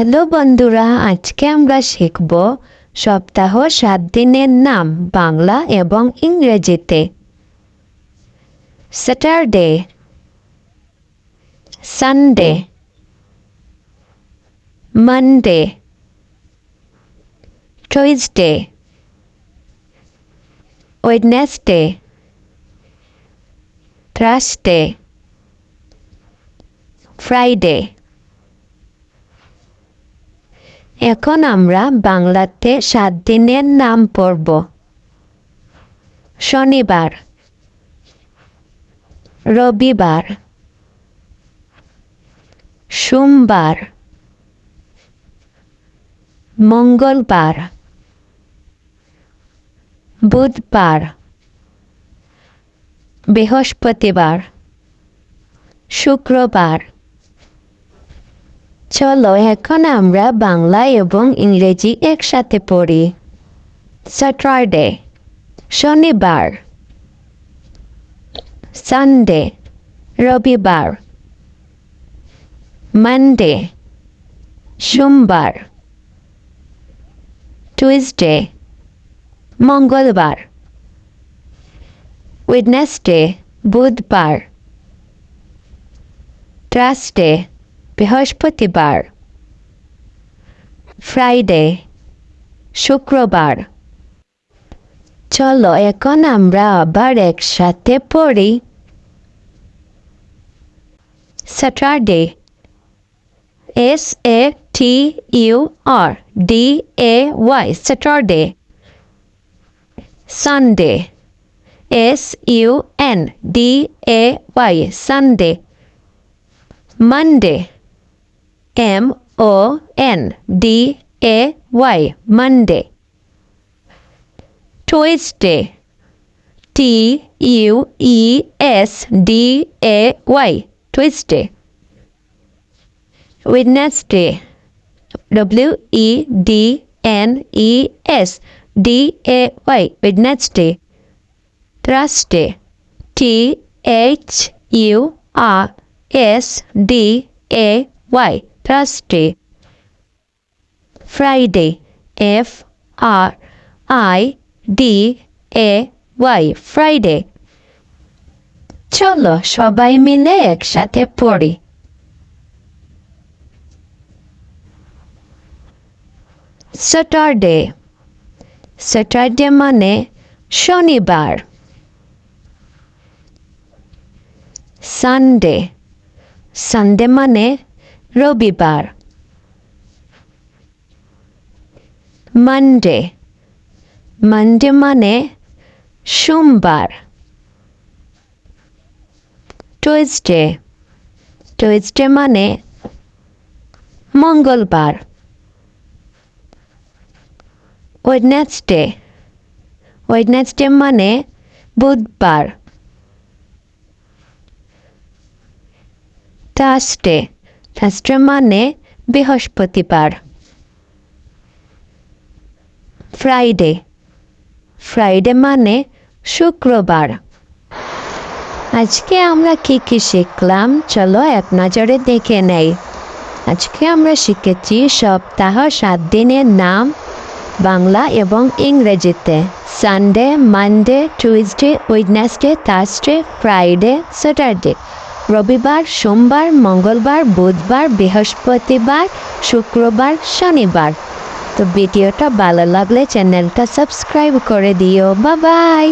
Hello বন্ধুরা, আজকে আমরা শিখব সপ্তাহ 7 দিনের নাম বাংলা এবং ইংরেজিতে। Saturday, Sunday, Monday, Tuesday, Wednesday, Thursday, Friday. এখন আমরা বাংলাতে 7 দিনের নাম পড়ব। শনিবার, রবিবার, সোমবার, মঙ্গলবার, বুধবার, বৃহস্পতিবার, শুক্রবার। চলো এখন আমরা বাংলা এবং ইংরেজি একসাথে পড়ি। স্যাটারডে, শনিবার, সানডে, রবিবার, মানডে, সোমবার, টুইসডে, মঙ্গলবার, ওয়েডনেসডে, বুধবার, থার্সডে, বৃহস্পতিবার, ফ্রাইডে, শুক্রবার। চলো এখন আমরা আবার একসাথে পড়ি। Saturday, SATURDAY, Saturday. Sunday, SUNDAY, Sunday. Monday, MONDAY, Monday. Tuesday, TUESDAY, Tuesday. Wednesday, WEDNESDAY, Wednesday. Thursday, THURSDAY, Thursday. Friday, FRIDAY, Friday. চলো সবাই মিলে একসাথে পড়ি। স্যাটারডে, স্যাটারডে মানে শনিবার। সানডে, সানডে মানে রবিবার। মানডে, মানডে মানে সোমবার। টুইসডে, টুইসডে মানে মঙ্গলবার। ওয়েডনেসডে, ওয়েডনেসডে মানে বুধবার। থার্সডে, থার্সডে মানে বৃহস্পতিবার। ফ্রাইডে, ফ্রাইডে মানে শুক্রবার। আজকে আমরা কি কি শিখলাম চলো এক নজরে দেখে নেই। আজকে আমরা শিখেছি সপ্তাহ 7 দিনের নাম বাংলা এবং ইংরেজিতে। Sunday, Monday, Tuesday, Wednesday, Thursday, Friday, Saturday. রবিবার, সোমবার, মঙ্গলবার, বুধবার, বৃহস্পতিবার, শুক্রবার, শনিবার। তো ভিডিওটা ভালো লাগলে চ্যানেলটা সাবস্ক্রাইব করে দিও। Bye bye.